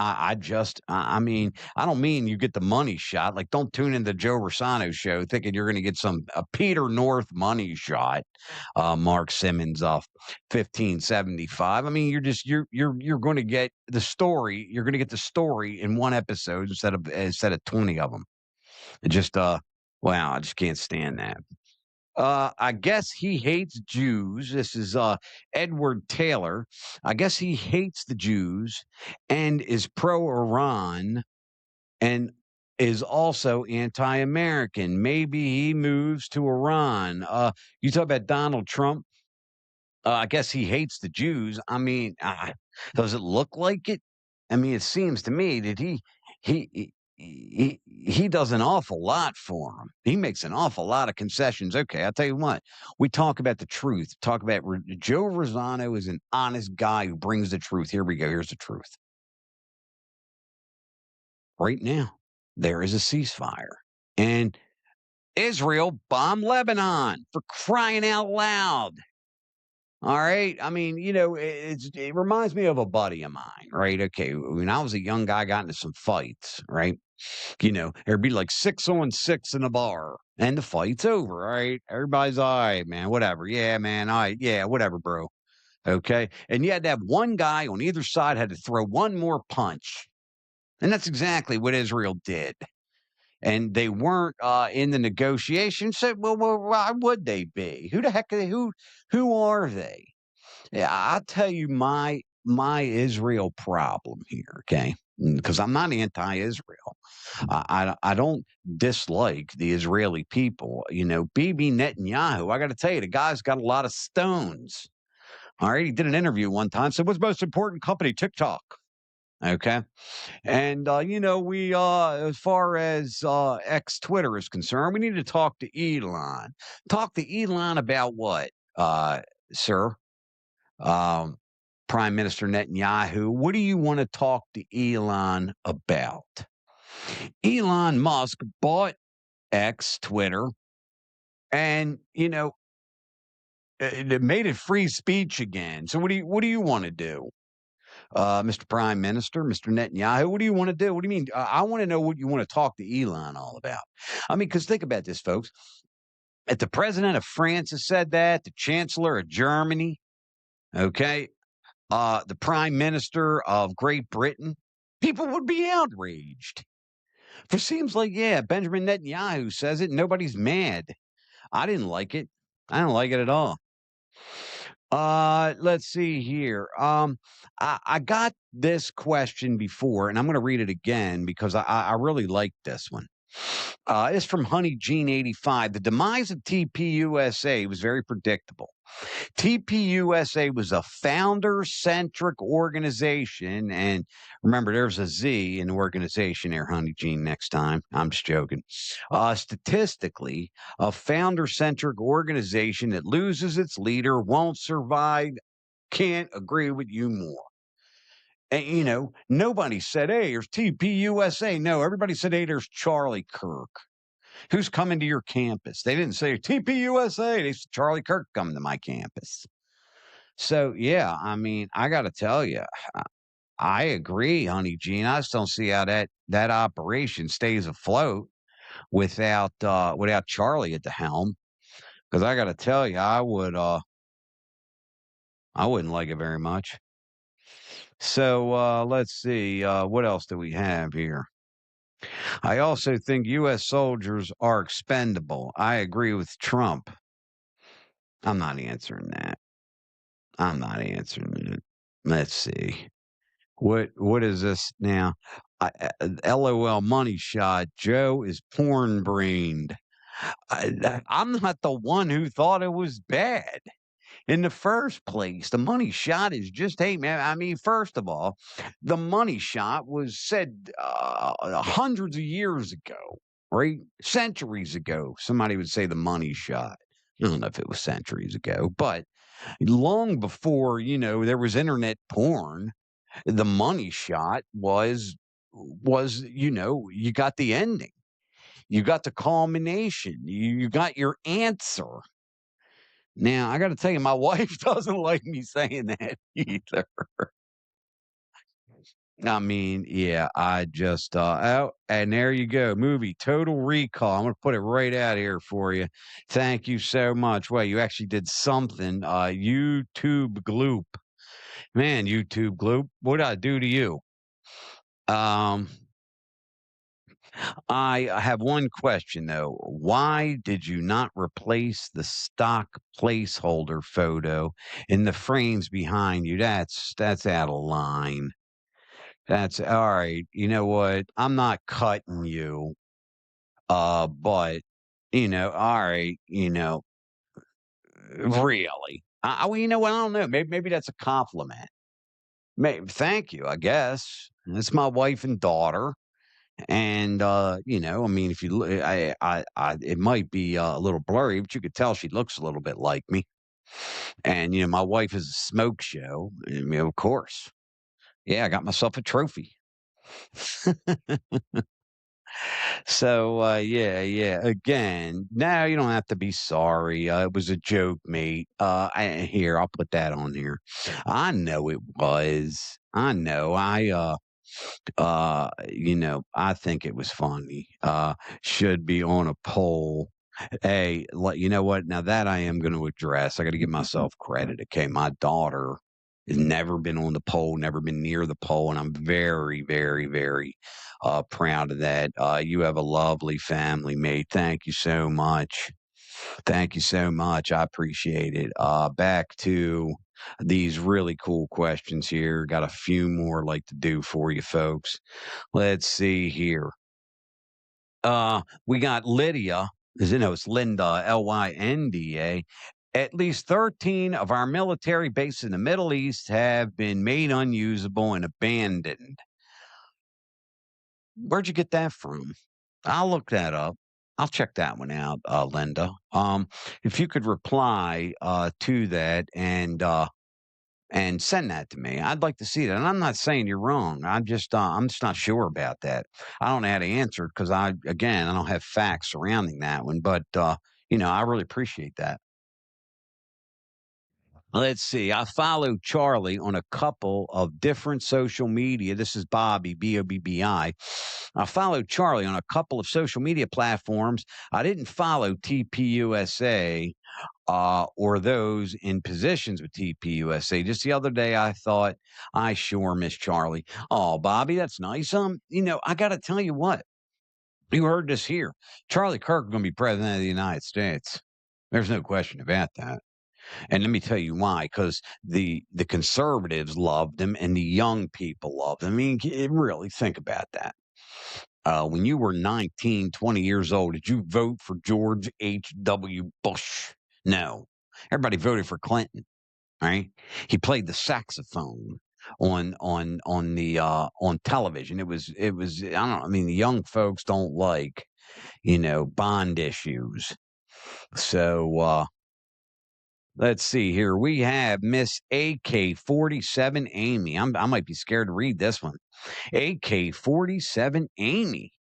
I mean, I don't mean you get the money shot. Like, don't tune in the Joe Rossano show thinking you're going to get a Peter North money shot. Mark Simmons off 1575. I mean, you're going to get the story. You're going to get the story in one episode instead of 20 of them. It just wow, I just can't stand that. I guess he hates Jews. This is Edward Taylor. I guess he hates the Jews and is pro-Iran and is also anti-American. Maybe he moves to Iran. You talk about Donald Trump. I guess he hates the Jews. I mean, does it look like it? I mean, it seems to me that he does an awful lot for him. He makes an awful lot of concessions. Okay, I'll tell you what. We talk about the truth. Talk about Joe Rossano is an honest guy who brings the truth. Here we go. Here's the truth. Right now, there is a ceasefire, and Israel bombed Lebanon for crying out loud. All right. I mean, it reminds me of a buddy of mine, right? Okay. When I was a young guy, I got into some fights, right? There'd be like 6-on-6 in a bar and the fight's over. All right. Everybody's all right, man. Whatever. Yeah, man. All right. Yeah, whatever, bro. Okay. And you had to have one guy on either side had to throw one more punch. And that's exactly what Israel did. And they weren't in the negotiations. So, well, why would they be? Who the heck are they? Who are they? Yeah, I'll tell you my Israel problem here, okay? Because I'm not anti-Israel. I don't dislike the Israeli people. Bibi Netanyahu, I got to tell you, the guy's got a lot of stones. All right, he did an interview one time. Said, "What's the most important company? TikTok." Okay. And we as far as X Twitter is concerned, we need to talk to Elon. Talk to Elon about what, sir? Um, Prime Minister Netanyahu, what do you want to talk to Elon about? Elon Musk bought X Twitter, and it made it free speech again. So what do you want to do? Mr. Prime Minister, Mr. Netanyahu, what do you want to do? What do you mean? I want to know what you want to talk to Elon all about. I mean, because think about this, folks. If the president of France has said that, the chancellor of Germany, okay, the prime minister of Great Britain, people would be outraged. For seems like, yeah, Benjamin Netanyahu says it, nobody's mad. I didn't like it. I don't like it at all. Let's see here. I got this question before, and I'm going to read it again because I really like this one. It's from Honey Jean 85. The demise of TPUSA was very predictable. TPUSA was a founder-centric organization, and remember, there's a Z in the organization there, Honey Jean, next time. I'm just joking. Statistically, a founder-centric organization that loses its leader won't survive Can't agree with you more. And, nobody said, hey, there's TPUSA. No, everybody said, hey, there's Charlie Kirk. Who's coming to your campus? They didn't say TPUSA. They said Charlie Kirk coming to my campus. So, yeah, I mean, I got to tell you, I agree, honey Jean. I just don't see how that operation stays afloat without Charlie at the helm. Because I got to tell you, I wouldn't like it very much. So let's see. What else do we have here? I also think U.S. soldiers are expendable. I agree with Trump. I'm not answering that. I'm not answering that. Let's see. What is this now? LOL money shot. Joe is porn brained. I'm not the one who thought it was bad in the first place. The money shot is just, hey, man. I mean, first of all, the money shot was said hundreds of years ago, right? Centuries ago. Somebody would say the money shot. I don't know if it was centuries ago, but long before, there was internet porn, the money shot was, you got the ending. You got the culmination. You got your answer. Now, I got to tell you, my wife doesn't like me saying that either. I mean, yeah, I just, oh, and there you go. Movie Total Recall. I'm going to put it right out here for you. Thank you so much. Well, you actually did something. YouTube Gloop. Man, YouTube Gloop, what did I do to you? Um, I have one question though. Why did you not replace the stock placeholder photo in the frames behind you? That's out of line. That's all right. You know what? I'm not cutting you. But all right, really. Well, you know what? I don't know. Maybe that's a compliment. Maybe thank you, I guess. It's my wife and daughter. And I mean, if you look, it might be a little blurry, but you could tell she looks a little bit like me. And my wife is a smoke show. I mean, of course, yeah, I got myself a trophy. So yeah. Again, now you don't have to be sorry. It was a joke, mate. Here, I'll put that on here. I know it was. I know. I think it was funny. Should be on a poll. Hey, you know what? Now that I am going to address, I got to give myself credit. Okay, my daughter has never been on the poll, never been near the poll, and I'm very, very, very proud of that. You have a lovely family, mate. Thank you so much. Thank you so much. I appreciate it. Back to these really cool questions here. Got a few more like to do for you folks. Let's see here. We got Lydia. It's Linda, Lynda. At least 13 of our military bases in the Middle East have been made unusable and abandoned. Where'd you get that from? I'll look that up. I'll check that one out, Linda. If you could reply to that and send that to me, I'd like to see that. And I'm not saying you're wrong. I'm just not sure about that. I don't know how to answer it because I don't have facts surrounding that one. But I really appreciate that. Let's see. I follow Charlie on a couple of different social media. This is Bobby, Bobbi. I follow Charlie on a couple of social media platforms. I didn't follow TPUSA or those in positions with TPUSA. Just the other day, I thought, I sure miss Charlie. Oh, Bobby, that's nice. I got to tell you what. You heard this here. Charlie Kirk is going to be president of the United States. There's no question about that. And let me tell you why, because the conservatives loved him and the young people loved him. I mean, really think about that. When you were 19, 20 years old, did you vote for George H.W. Bush? No. Everybody voted for Clinton, right? He played the saxophone on television. It was I don't know, I mean, the young folks don't like, bond issues. So Let's see here. We have Miss AK-47 Amy. I might be scared to read this one. AK-47 Amy.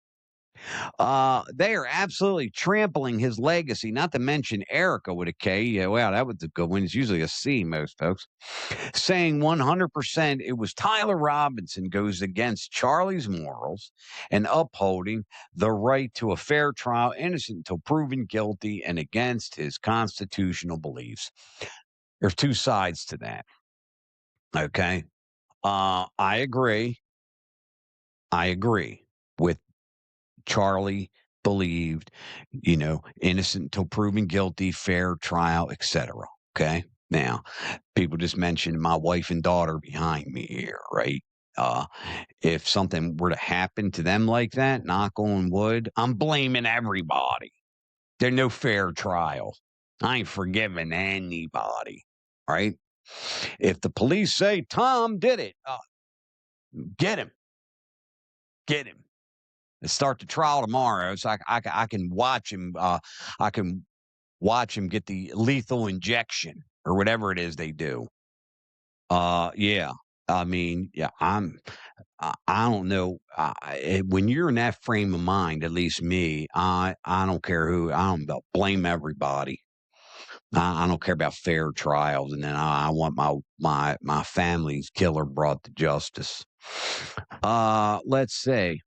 They are absolutely trampling his legacy, not to mention Erica with a K. Yeah, wow, that was a good one. It's usually a C, most folks. Saying 100% it was Tyler Robinson goes against Charlie's morals and upholding the right to a fair trial, innocent until proven guilty, and against his constitutional beliefs. There's two sides to that. Okay. I agree. I agree with Charlie believed, innocent until proven guilty, fair trial, etc. Okay. Now, people just mentioned my wife and daughter behind me here, right? Uh, if something were to happen to them like that, knock on wood, I'm blaming everybody. There's no fair trial. I ain't forgiving anybody, right? If the police say Tom did it, get him, get him. Let's start the trial tomorrow, so I can watch him. I can watch him get the lethal injection or whatever it is they do. Yeah. I mean, yeah. I don't know. When you're in that frame of mind, at least me, I don't care who. I don't blame everybody. I don't care about fair trials, and then I want my family's killer brought to justice. Let's say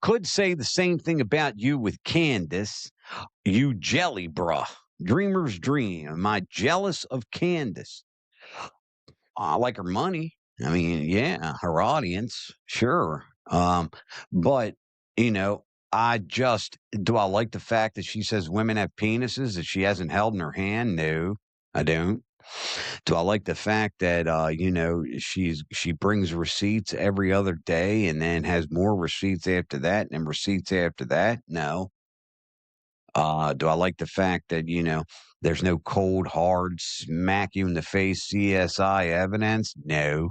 could say the same thing about you with Candace. You jelly, bruh. Dreamer's dream. Am I jealous of Candace? I like her money. I mean, yeah, her audience, sure. But you know, I just do I like the fact that she says women have penises that she hasn't held in her hand? No, I don't. Do I like the fact that she brings receipts every other day and then has more receipts after that and receipts after that? No. Do I like the fact that, there's no cold, hard, smack you in the face CSI evidence? No.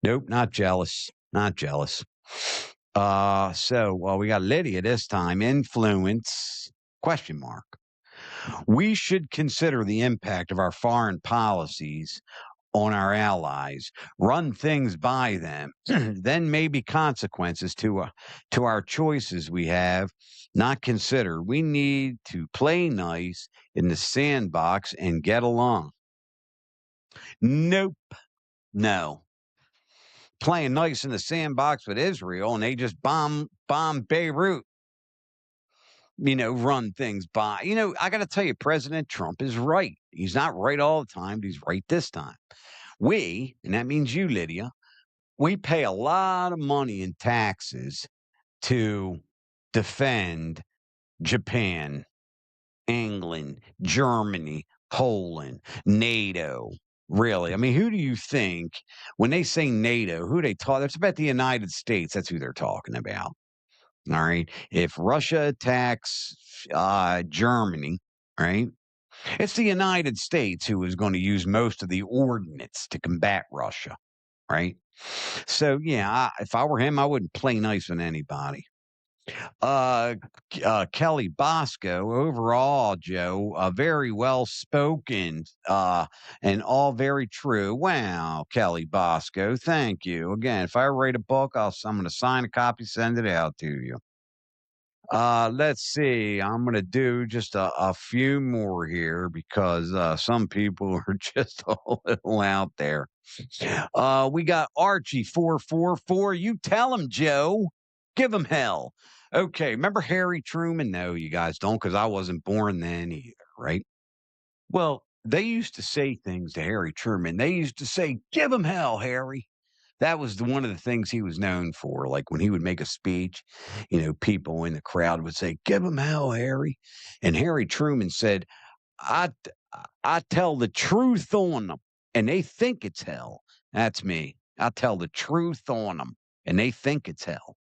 Nope, not jealous. Not jealous. We got Lydia this time. Influence? Question mark. We should consider the impact of our foreign policies on our allies, run things by them, then maybe consequences to our choices we have not considered. We need to play nice in the sandbox and get along. Nope. No. Playing nice in the sandbox with Israel and they just bomb Beirut. Run things by. I got to tell you, President Trump is right. He's not right all the time, but he's right this time. We, and that means you, Lydia, we pay a lot of money in taxes to defend Japan, England, Germany, Poland, NATO. Really? I mean, who do you think when they say NATO, who they talk? It's about the United States. That's who they're talking about. All right. If Russia attacks Germany, right? It's the United States who is going to use most of the ordnance to combat Russia, right? So yeah, if I were him, I wouldn't play nice with anybody. Kelly Bosco, overall, Joe, very well spoken, and all very true. Wow, Kelly Bosco, thank you again. If I write a book, I'm going to sign a copy, send it out to you. Let's see. I'm going to do just a few more here because some people are just a little out there. We got Archie 444. You tell him, Joe. Give him hell. Okay. Remember Harry Truman? No, you guys don't, because I wasn't born then either, right? Well, they used to say things to Harry Truman. They used to say, "Give him hell, Harry." That was one of the things he was known for. Like when he would make a speech, people in the crowd would say, "Give him hell, Harry." And Harry Truman said, I, I tell the truth on them and they think it's hell. That's me. I tell the truth on them and they think it's hell.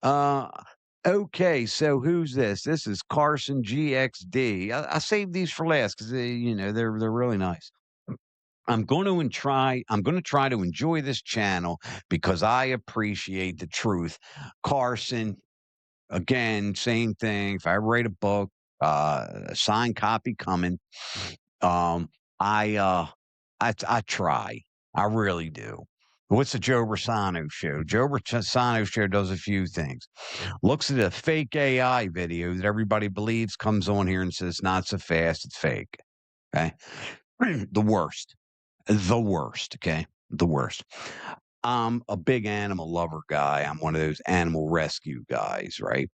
Uh, okay. So who's this? This is Carson GXD. I saved these for last because they're really nice. I'm going to try to enjoy this channel because I appreciate the truth. Carson, again, same thing. If I write a book, A signed copy coming. Um, I try. I really do. What's the Joe Rossano show? Joe Rossano show does a few things. Looks at a fake AI video that everybody believes, comes on here and says, not so fast, it's fake. Okay. The worst. The worst. Okay. The worst. I'm a big animal lover guy. I'm one of those animal rescue guys, right?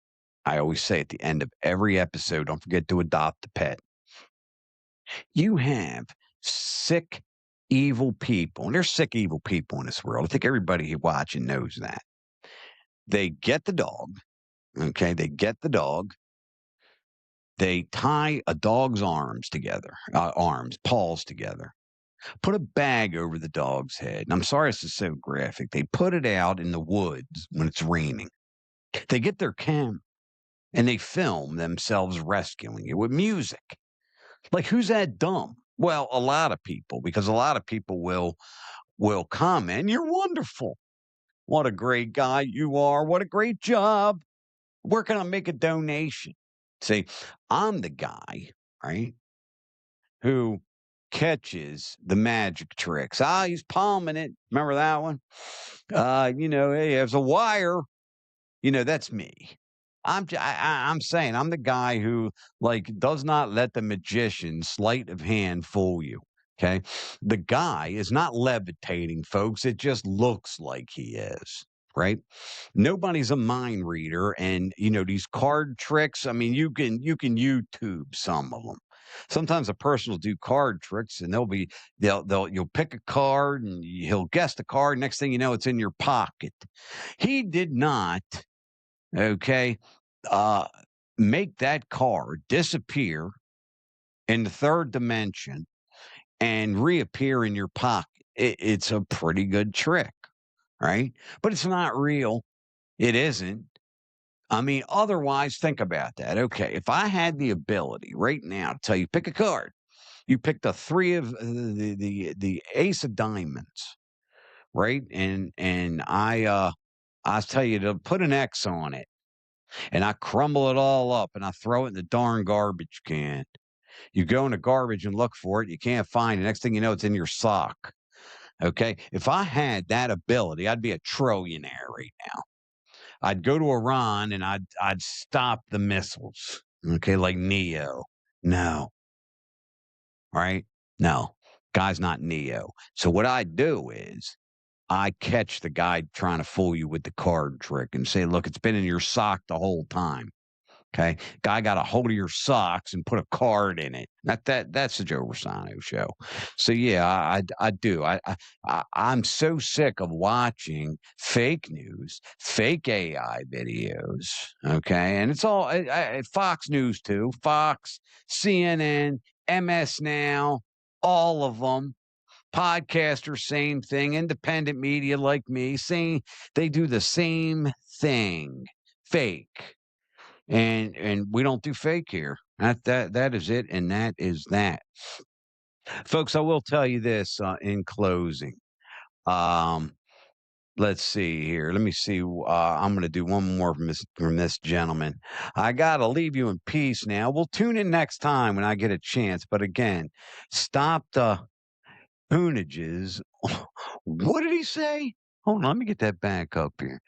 I always say at the end of every episode, don't forget to adopt a pet. You have sick, evil people, and there's sick, evil people in this world. I think everybody here watching knows that. They get the dog, okay? They get the dog. They tie a dog's arms together, paws together, put a bag over the dog's head. And I'm sorry this is so graphic. They put it out in the woods when it's raining. They get their camera and they film themselves rescuing it with music. Like, who's that dumb? Well, a lot of people, because a lot of people will comment, "You're wonderful. What a great guy you are. What a great job. Where can I make a donation?" See, I'm the guy, right, who catches the magic tricks. He's palming it. Remember that one? Hey, there's a wire. That's me. I'm saying I'm the guy who like does not let the magician's sleight of hand fool you. Okay, the guy is not levitating, folks. It just looks like he is. Right? Nobody's a mind reader, and these card tricks. I mean, you can YouTube some of them. Sometimes a person will do card tricks, and you'll pick a card, and he'll guess the card. Next thing you know, it's in your pocket. He did not. Okay. Uh, make that card disappear in the third dimension and reappear in your pocket. It's a pretty good trick, right? But it's not real. It isn't. I mean, otherwise, think about that. Okay, if I had the ability right now to tell you, pick a card, you pick the three of the ace of diamonds, right? And I tell you to put an X on it and I crumble it all up and I throw it in the darn garbage can. You go in the garbage and look for it, you can't find it. Next thing you know, it's in your sock. Okay. If I had that ability, I'd be a trillionaire right now. I'd go to Iran and I'd stop the missiles. Okay, like Neo. No. All right. No. Guy's not Neo. So what I do is I catch the guy trying to fool you with the card trick and say, look, it's been in your sock the whole time. Okay. Guy got a hold of your socks and put a card in it. That's the Joe Rossano show. So yeah, I do. I'm so sick of watching fake news, fake AI videos. Okay. And it's all Fox News too. Fox, CNN, MS Now, all of them. Podcasters, same thing. Independent media like me, saying they do the same thing. Fake. And we don't do fake here. That is it, and that is that. Folks, I will tell you this in closing. Um, let's see here. Let me see. I'm going to do one more from this gentleman. I got to leave you in peace now. We'll tune in next time when I get a chance. But again, stop the poonages. What did he say? Hold on, let me get that back up here.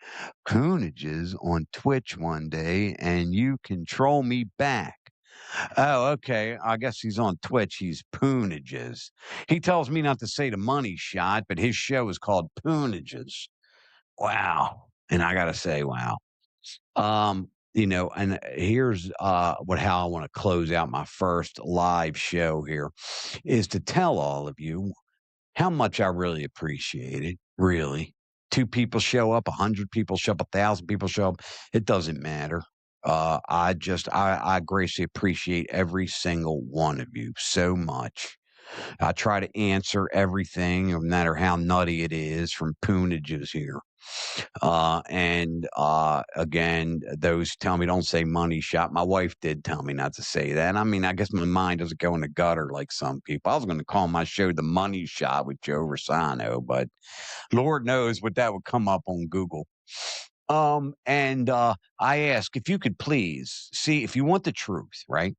Poonages on Twitch one day, and you control me back. Oh, okay. I guess he's on Twitch. He's Poonages. He tells me not to say the money shot, but his show is called Poonages. Wow. And I gotta say, wow. And here's how I want to close out my first live show here is to tell all of you how much I really appreciate it. Really. 2 people show up, 100 people show up, 1,000 people show up. It doesn't matter. I greatly appreciate every single one of you so much. I try to answer everything, no matter how nutty it is, from poonages here. Again, those tell me don't say money shot. My wife did tell me not to say that. I mean, I guess my mind doesn't go in the gutter like some people. I was going to call my show The Money Shot with Joe Rossano, but Lord knows what that would come up on Google. I ask if you could please see if you want the truth, right?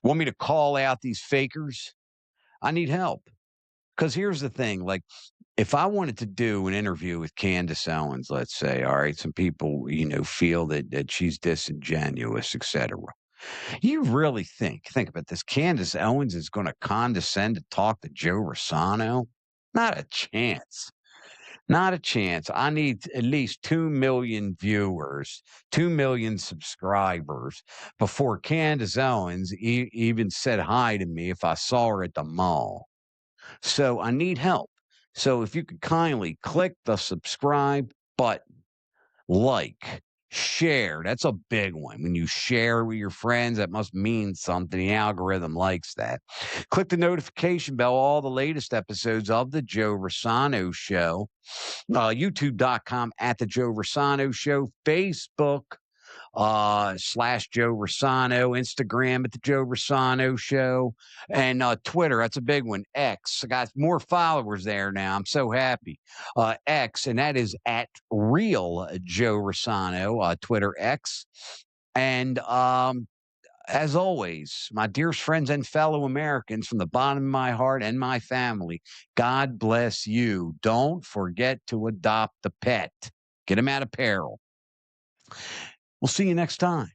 Want me to call out these fakers? I need help. Because here's the thing, like, if I wanted to do an interview with Candace Owens, let's say, all right, some people, feel that she's disingenuous, etc. You really think about this, Candace Owens is going to condescend to talk to Joe Rossano? Not a chance. Not a chance. I need at least 2 million viewers, 2 million subscribers before Candace Owens even said hi to me if I saw her at the mall. So I need help. So if you could kindly click the subscribe button, like, share. That's a big one. When you share with your friends, that must mean something. The algorithm likes that. Click the notification bell, all the latest episodes of The Joe Rossano Show. YouTube.com at The Joe Rossano Show. Facebook / Joe Rossano, Instagram at the Joe Rossano Show, and Twitter. That's a big one. X. I got more followers there now. I'm so happy. X, and that is at Real Joe Rossano, Twitter X. And as always, my dearest friends and fellow Americans, from the bottom of my heart and my family, God bless you. Don't forget to adopt a pet. Get them out of peril. We'll see you next time.